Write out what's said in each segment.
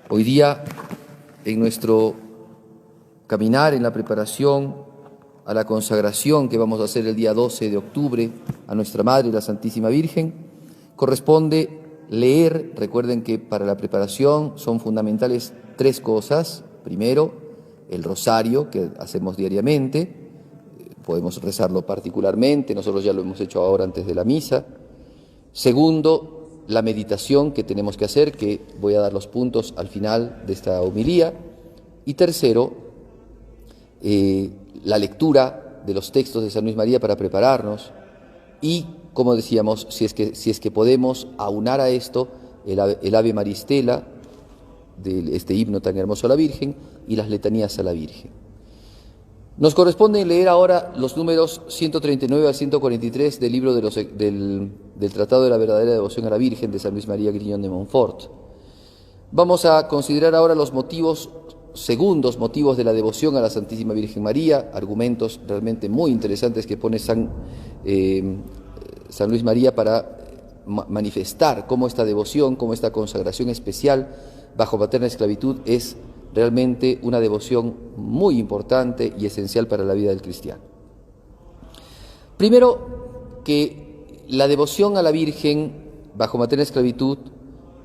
Hoy día, en nuestro caminar, en la preparación a la consagración que vamos a hacer el día 12 de octubre a nuestra Madre, la Santísima Virgen, corresponde leer. Recuerden que para la preparación son fundamentales tres cosas. Primero, el rosario que hacemos diariamente, podemos rezarlo particularmente, nosotros ya lo hemos hecho ahora antes de la misa. Segundo, la meditación que tenemos que hacer, que voy a dar los puntos al final de esta homilía. Y tercero, la lectura de los textos de San Luis María para prepararnos. Y, como decíamos, si es que podemos aunar a esto el Ave Maristela, de este himno tan hermoso a la Virgen, y las letanías a la Virgen. Nos corresponde leer ahora los números 139 al 143 del libro del Tratado de la Verdadera Devoción a la Virgen de San Luis María Griñón de Montfort. Vamos a considerar ahora los segundos motivos de la devoción a la Santísima Virgen María, argumentos realmente muy interesantes que pone San Luis María para manifestar cómo esta devoción, cómo esta consagración especial bajo paterna esclavitud es realmente una devoción muy importante y esencial para la vida del cristiano. Primero, que la devoción a la Virgen bajo materna esclavitud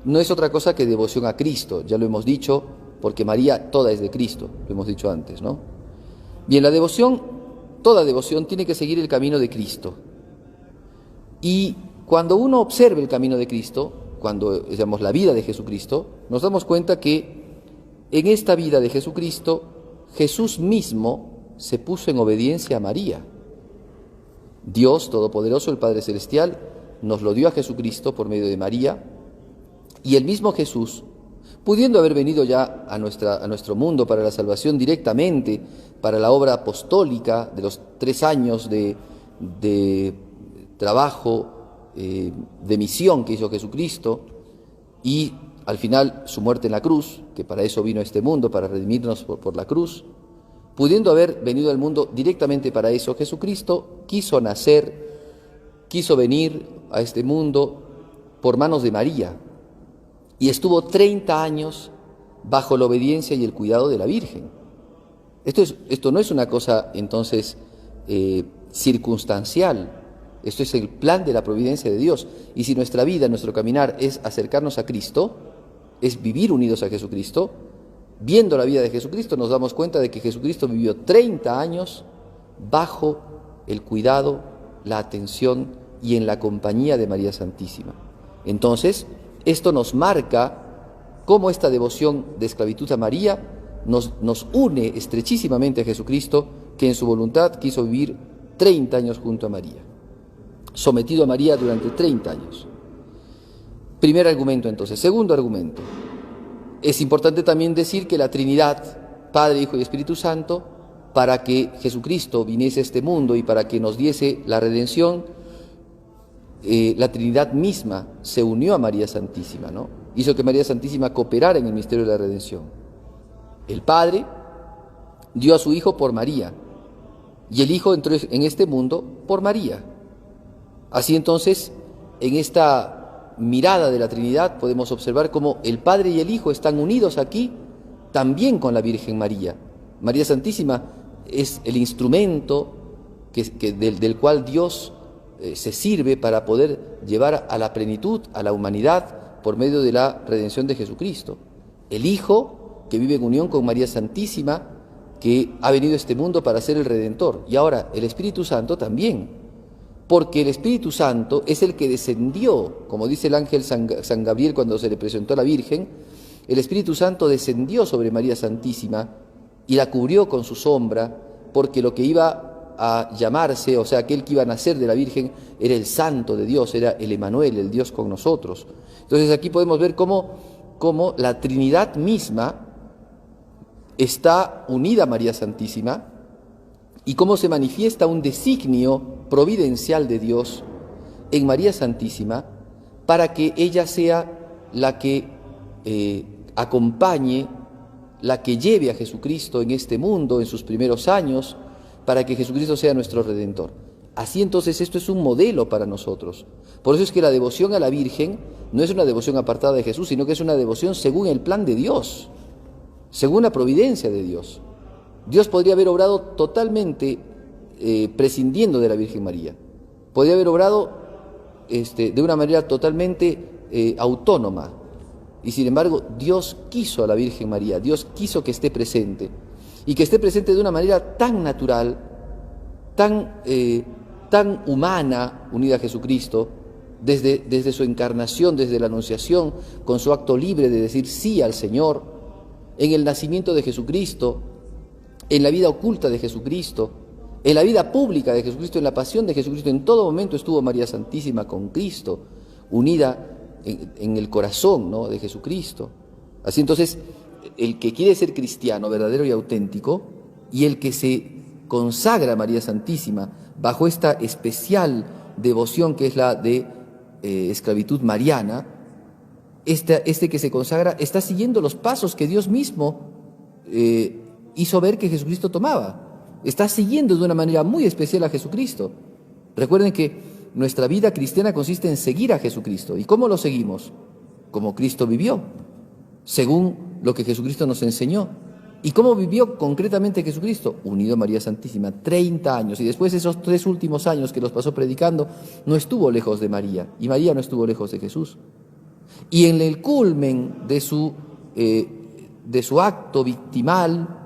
no es otra cosa que devoción a Cristo, ya lo hemos dicho, porque María toda es de Cristo, lo hemos dicho antes, ¿no? Bien, la devoción, toda devoción tiene que seguir el camino de Cristo. Y cuando uno observa el camino de Cristo, cuando digamos la vida de Jesucristo, nos damos cuenta que en esta vida de Jesucristo, Jesús mismo se puso en obediencia a María. Dios Todopoderoso, el Padre Celestial, nos lo dio a Jesucristo por medio de María, y el mismo Jesús, pudiendo haber venido ya a nuestro mundo para la salvación directamente, para la obra apostólica de los 3 años de trabajo, de misión que hizo Jesucristo, y al final su muerte en la cruz, que para eso vino a este mundo, para redimirnos por la cruz, pudiendo haber venido al mundo directamente para eso, Jesucristo quiso venir a este mundo por manos de María, y estuvo 30 años bajo la obediencia y el cuidado de la Virgen. Esto no es una cosa entonces circunstancial. Esto es el plan de la providencia de Dios. Y si nuestra vida, nuestro caminar es acercarnos a Cristo, es vivir unidos a Jesucristo, viendo la vida de Jesucristo, nos damos cuenta de que Jesucristo vivió 30 años bajo el cuidado, la atención y en la compañía de María Santísima. Entonces, esto nos marca cómo esta devoción de esclavitud a María nos une estrechísimamente a Jesucristo, que en su voluntad quiso vivir 30 años junto a María, sometido a María durante 30 años. Primer argumento entonces. Segundo argumento. Es importante también decir que la Trinidad, Padre, Hijo y Espíritu Santo, para que Jesucristo viniese a este mundo y para que nos diese la redención, la Trinidad misma se unió a María Santísima, ¿no? Hizo que María Santísima cooperara en el misterio de la redención. El Padre dio a su Hijo por María y el Hijo entró en este mundo por María. Así entonces, en esta mirada de la Trinidad podemos observar cómo el Padre y el Hijo están unidos aquí también con la Virgen María. María Santísima es el instrumento del cual Dios se sirve para poder llevar a la plenitud, a la humanidad, por medio de la redención de Jesucristo. El Hijo, que vive en unión con María Santísima, que ha venido a este mundo para ser el Redentor. Y ahora el Espíritu Santo también, porque el Espíritu Santo es el que descendió, como dice el ángel San Gabriel cuando se le presentó a la Virgen. El Espíritu Santo descendió sobre María Santísima y la cubrió con su sombra, porque lo que iba a llamarse, o sea, aquel que iba a nacer de la Virgen, era el Santo de Dios, era el Emanuel, el Dios con nosotros. Entonces aquí podemos ver cómo la Trinidad misma está unida a María Santísima, y cómo se manifiesta un designio providencial de Dios en María Santísima para que ella sea la que acompañe, la que lleve a Jesucristo en este mundo en sus primeros años, para que Jesucristo sea nuestro Redentor. Así entonces esto es un modelo para nosotros. Por eso es que la devoción a la Virgen no es una devoción apartada de Jesús, sino que es una devoción según el plan de Dios, según la providencia de Dios. Dios podría haber obrado totalmente prescindiendo de la Virgen María. Podría haber obrado de una manera totalmente autónoma. Y sin embargo, Dios quiso a la Virgen María, Dios quiso que esté presente. Y que esté presente de una manera tan natural, tan humana, unida a Jesucristo, desde su encarnación, desde la anunciación, con su acto libre de decir sí al Señor, en el nacimiento de Jesucristo, en la vida oculta de Jesucristo, en la vida pública de Jesucristo, en la pasión de Jesucristo. En todo momento estuvo María Santísima con Cristo, unida en el corazón, ¿no?, de Jesucristo. Así entonces, el que quiere ser cristiano verdadero y auténtico, y el que se consagra a María Santísima bajo esta especial devoción que es la de esclavitud mariana, este que se consagra está siguiendo los pasos que Dios mismo hizo ver que Jesucristo tomaba. Está siguiendo de una manera muy especial a Jesucristo. Recuerden que nuestra vida cristiana consiste en seguir a Jesucristo. ¿Y cómo lo seguimos? Como Cristo vivió, según lo que Jesucristo nos enseñó. ¿Y cómo vivió concretamente Jesucristo? Unido a María Santísima, 30 años. Y después de esos 3 últimos años que los pasó predicando, no estuvo lejos de María. Y María no estuvo lejos de Jesús. Y en el culmen de su acto victimal,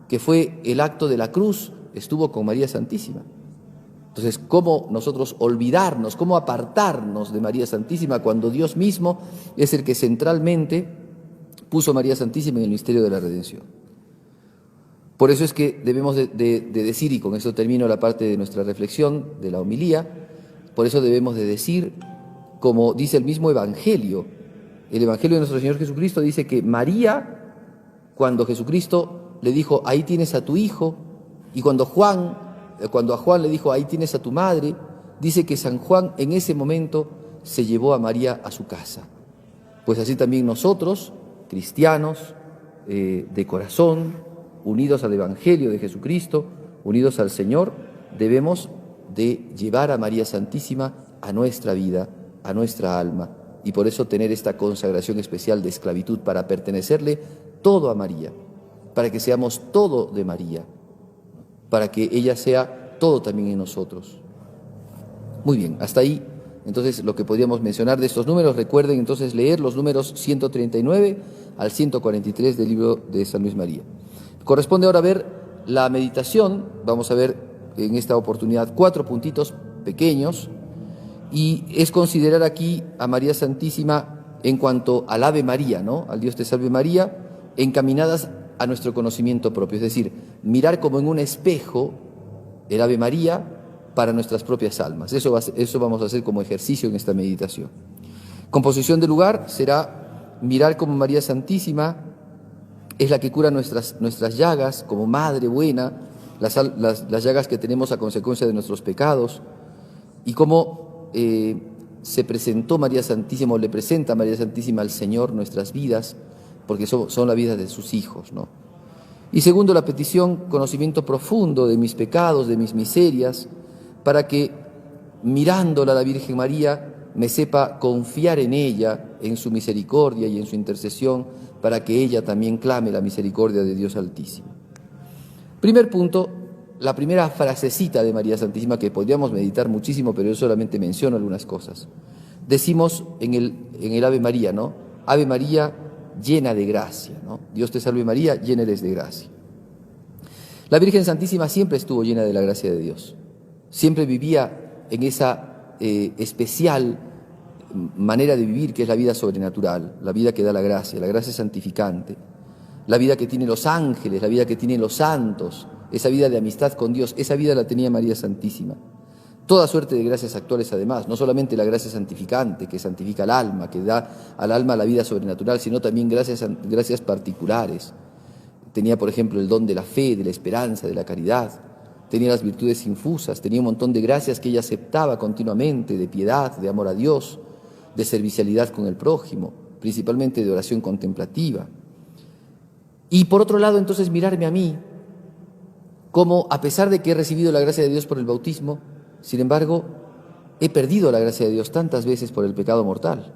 que fue el acto de la cruz, estuvo con María Santísima. Entonces, ¿cómo nosotros olvidarnos, cómo apartarnos de María Santísima cuando Dios mismo es el que centralmente puso a María Santísima en el misterio de la redención? Por eso es que debemos de decir, y con esto termino la parte de nuestra reflexión, de la homilía, por eso debemos de decir, como dice el mismo Evangelio, el Evangelio de nuestro Señor Jesucristo dice que María, cuando Jesucristo le dijo, ahí tienes a tu hijo, y cuando a Juan le dijo, ahí tienes a tu madre, dice que San Juan en ese momento se llevó a María a su casa. Pues así también nosotros, cristianos de corazón, unidos al Evangelio de Jesucristo, unidos al Señor, debemos de llevar a María Santísima a nuestra vida, a nuestra alma, y por eso tener esta consagración especial de esclavitud para pertenecerle todo a María, para que seamos todo de María, para que ella sea todo también en nosotros. Muy bien, hasta ahí entonces lo que podríamos mencionar de estos números. Recuerden entonces leer los números 139 al 143 del libro de San Luis María. Corresponde ahora ver la meditación. Vamos a ver en esta oportunidad 4 puntitos pequeños, y es considerar aquí a María Santísima en cuanto al Ave María, ¿no?, al Dios te salve María, encaminadas a nuestro conocimiento propio, es decir, mirar como en un espejo el Ave María para nuestras propias almas. Eso vamos a hacer como ejercicio en esta meditación. Composición del lugar será mirar como María Santísima es la que cura nuestras llagas, como Madre buena, las llagas que tenemos a consecuencia de nuestros pecados, y cómo se presentó María Santísima, o le presenta María Santísima al Señor nuestras vidas, porque son las vidas de sus hijos, ¿no? Y segundo, la petición, conocimiento profundo de mis pecados, de mis miserias, para que mirándola a la Virgen María me sepa confiar en ella, en su misericordia y en su intercesión, para que ella también clame la misericordia de Dios Altísimo. Primer punto, la primera frasecita de María Santísima, que podríamos meditar muchísimo, pero yo solamente menciono algunas cosas. Decimos en el Ave María, ¿no? Ave María, llena de gracia, ¿no? Dios te salve María, llena eres de gracia. La Virgen Santísima siempre estuvo llena de la gracia de Dios. Siempre vivía en esa especial manera de vivir que es la vida sobrenatural, la vida que da la gracia santificante, la vida que tienen los ángeles, la vida que tienen los santos, esa vida de amistad con Dios, esa vida la tenía María Santísima. Toda suerte de gracias actuales además, no solamente la gracia santificante que santifica al alma, que da al alma la vida sobrenatural, sino también gracias particulares. Tenía, por ejemplo, el don de la fe, de la esperanza, de la caridad. Tenía las virtudes infusas, tenía un montón de gracias que ella aceptaba continuamente, de piedad, de amor a Dios, de servicialidad con el prójimo, principalmente de oración contemplativa. Y por otro lado, entonces, mirarme a mí, como a pesar de que he recibido la gracia de Dios por el bautismo, Sin embargo, he perdido la gracia de Dios tantas veces por el pecado mortal.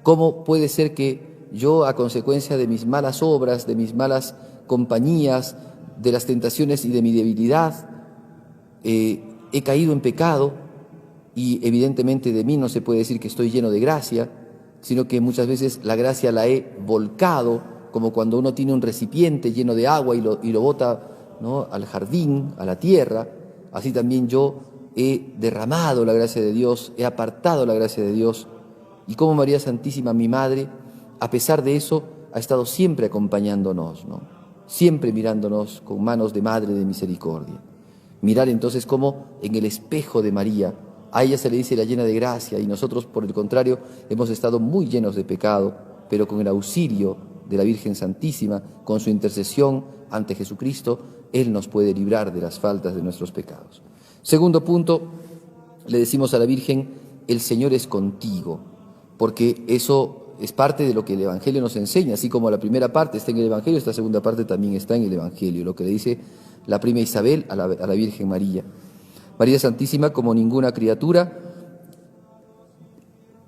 ¿Cómo puede ser que yo, a consecuencia de mis malas obras, de mis malas compañías, de las tentaciones y de mi debilidad, he caído en pecado? Y evidentemente de mí no se puede decir que estoy lleno de gracia, sino que muchas veces la gracia la he volcado, como cuando uno tiene un recipiente lleno de agua y lo bota, ¿no?, al jardín, a la tierra. Así también yo he derramado la gracia de Dios, he apartado la gracia de Dios. Y como María Santísima, mi Madre, a pesar de eso, ha estado siempre acompañándonos, ¿no?, siempre mirándonos con manos de Madre de misericordia. Mirar entonces cómo en el espejo de María, a ella se le dice la llena de gracia, y nosotros, por el contrario, hemos estado muy llenos de pecado, pero con el auxilio de la Virgen Santísima, con su intercesión ante Jesucristo, Él nos puede librar de las faltas de nuestros pecados. Segundo punto, le decimos a la Virgen, el Señor es contigo, porque eso es parte de lo que el Evangelio nos enseña. Así como la primera parte está en el Evangelio, esta segunda parte también está en el Evangelio, lo que le dice la prima Isabel a la Virgen María. María Santísima, como ninguna criatura,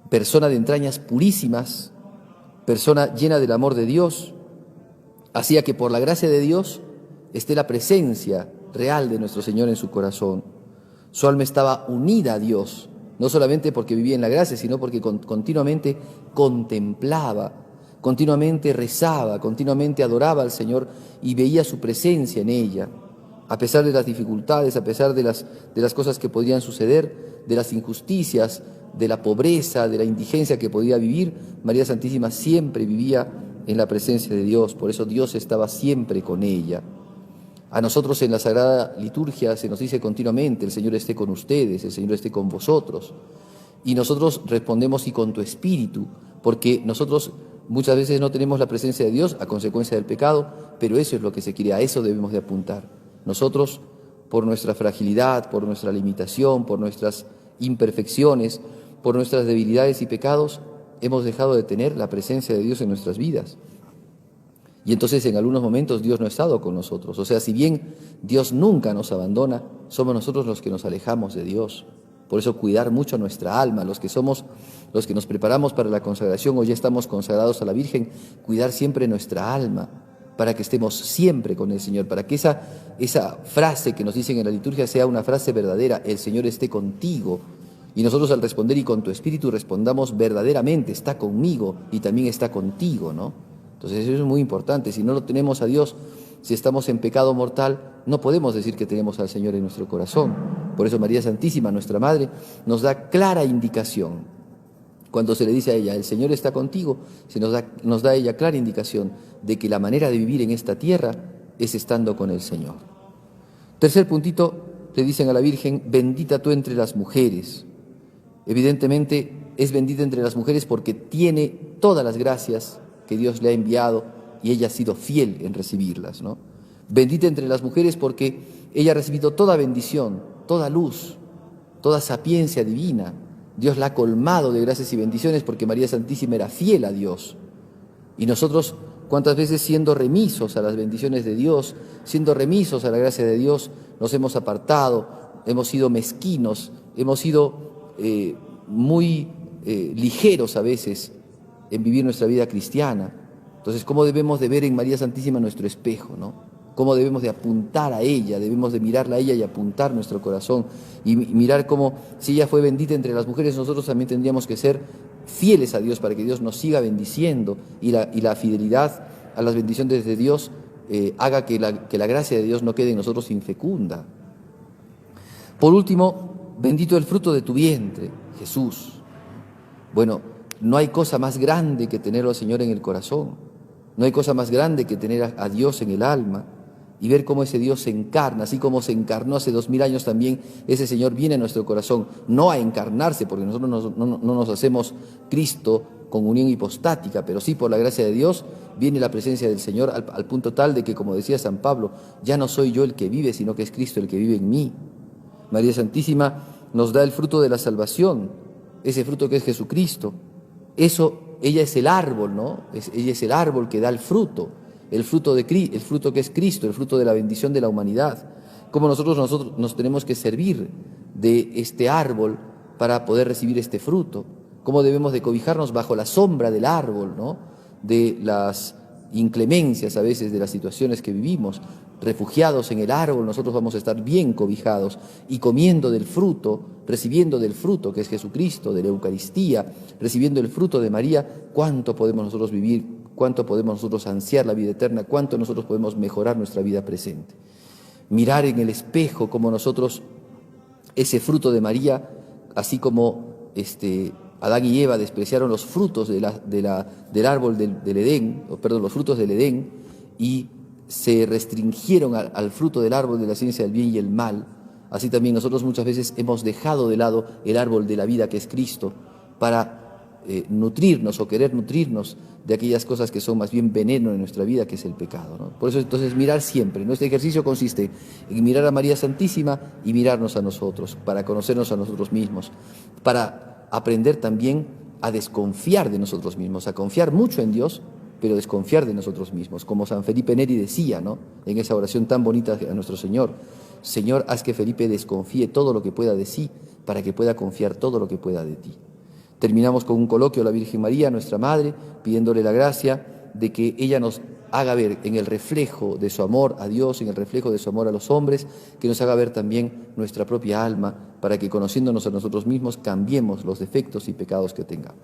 persona de entrañas purísimas, persona llena del amor de Dios, hacía que por la gracia de Dios esté la presencia real de nuestro Señor en su corazón. Su alma estaba unida a Dios, no solamente porque vivía en la gracia, sino porque continuamente contemplaba, continuamente rezaba, continuamente adoraba al Señor y veía su presencia en ella. A pesar de las dificultades, a pesar de las cosas que podían suceder, de las injusticias, de la pobreza, de la indigencia que podía vivir, María Santísima siempre vivía en la presencia de Dios. Por eso Dios estaba siempre con ella. A nosotros en la Sagrada Liturgia se nos dice continuamente, el Señor esté con ustedes, el Señor esté con vosotros. Y nosotros respondemos, y con tu espíritu, porque nosotros muchas veces no tenemos la presencia de Dios a consecuencia del pecado, pero eso es lo que se quiere, a eso debemos de apuntar. Nosotros, por nuestra fragilidad, por nuestra limitación, por nuestras imperfecciones, por nuestras debilidades y pecados, hemos dejado de tener la presencia de Dios en nuestras vidas. Y entonces en algunos momentos Dios no ha estado con nosotros. O sea, si bien Dios nunca nos abandona, somos nosotros los que nos alejamos de Dios. Por eso cuidar mucho nuestra alma, los que nos preparamos para la consagración o ya estamos consagrados a la Virgen, cuidar siempre nuestra alma, para que estemos siempre con el Señor, para que esa frase que nos dicen en la liturgia sea una frase verdadera, el Señor esté contigo. Y nosotros al responder, y con tu espíritu, respondamos verdaderamente, está conmigo y también está contigo, ¿no? Entonces eso es muy importante. Si no lo tenemos a Dios, si estamos en pecado mortal, no podemos decir que tenemos al Señor en nuestro corazón. Por eso María Santísima, nuestra Madre, nos da clara indicación. Cuando se le dice a ella, el Señor está contigo, nos da a ella clara indicación de que la manera de vivir en esta tierra es estando con el Señor. Tercer puntito, le dicen a la Virgen, bendita tú entre las mujeres. Evidentemente es bendita entre las mujeres porque tiene todas las gracias que Dios le ha enviado y ella ha sido fiel en recibirlas, ¿no? Bendita entre las mujeres porque ella ha recibido toda bendición, toda luz, toda sapiencia divina. Dios la ha colmado de gracias y bendiciones porque María Santísima era fiel a Dios. Y nosotros, cuántas veces siendo remisos a las bendiciones de Dios, siendo remisos a la gracia de Dios, nos hemos apartado, hemos sido mezquinos, hemos sido muy ligeros a veces en vivir nuestra vida cristiana. Entonces, ¿cómo debemos de ver en María Santísima nuestro espejo, ¿no? ¿Cómo debemos de apuntar a ella? Debemos de mirarla a ella y apuntar nuestro corazón y mirar cómo, si ella fue bendita entre las mujeres, nosotros también tendríamos que ser fieles a Dios para que Dios nos siga bendiciendo y la fidelidad a las bendiciones de Dios haga que la gracia de Dios no quede en nosotros infecunda. Por último, bendito el fruto de tu vientre, Jesús. Bueno, no hay cosa más grande que tener al Señor en el corazón, no hay cosa más grande que tener a Dios en el alma y ver cómo ese Dios se encarna, así como se encarnó hace 2000 años también, ese Señor viene a nuestro corazón, no a encarnarse, porque nosotros no nos hacemos Cristo con unión hipostática, pero sí por la gracia de Dios viene la presencia del Señor al punto tal de que, como decía San Pablo, ya no soy yo el que vive, sino que es Cristo el que vive en mí. María Santísima nos da el fruto de la salvación, ese fruto que es Jesucristo. Ella es el árbol, ¿no? Ella es el árbol que da el fruto que es Cristo, el fruto de la bendición de la humanidad. Como nosotros nos tenemos que servir de este árbol para poder recibir este fruto, cómo debemos de cobijarnos bajo la sombra del árbol, ¿no? De las inclemencias a veces de las situaciones que vivimos. Refugiados en el árbol, nosotros vamos a estar bien cobijados y comiendo del fruto, recibiendo del fruto que es Jesucristo, de la Eucaristía, recibiendo el fruto de María. ¿Cuánto podemos nosotros vivir? ¿Cuánto podemos nosotros ansiar la vida eterna? ¿Cuánto nosotros podemos mejorar nuestra vida presente? Mirar en el espejo como nosotros, ese fruto de María, así como Adán y Eva despreciaron los frutos del árbol del Edén, los frutos del Edén, y se restringieron al fruto del árbol de la ciencia del bien y el mal. Así también nosotros muchas veces hemos dejado de lado el árbol de la vida que es Cristo para nutrirnos o querer nutrirnos de aquellas cosas que son más bien veneno en nuestra vida, que es el pecado, ¿no? Por eso entonces mirar siempre. Nuestro ejercicio consiste en mirar a María Santísima y mirarnos a nosotros, para conocernos a nosotros mismos, para aprender también a desconfiar de nosotros mismos, a confiar mucho en Dios, pero desconfiar de nosotros mismos, como San Felipe Neri decía, ¿no?, en esa oración tan bonita a nuestro Señor: Señor, haz que Felipe desconfíe todo lo que pueda de sí, para que pueda confiar todo lo que pueda de ti. Terminamos con un coloquio a la Virgen María, nuestra Madre, pidiéndole la gracia de que ella nos haga ver en el reflejo de su amor a Dios, en el reflejo de su amor a los hombres, que nos haga ver también nuestra propia alma, para que conociéndonos a nosotros mismos cambiemos los defectos y pecados que tengamos.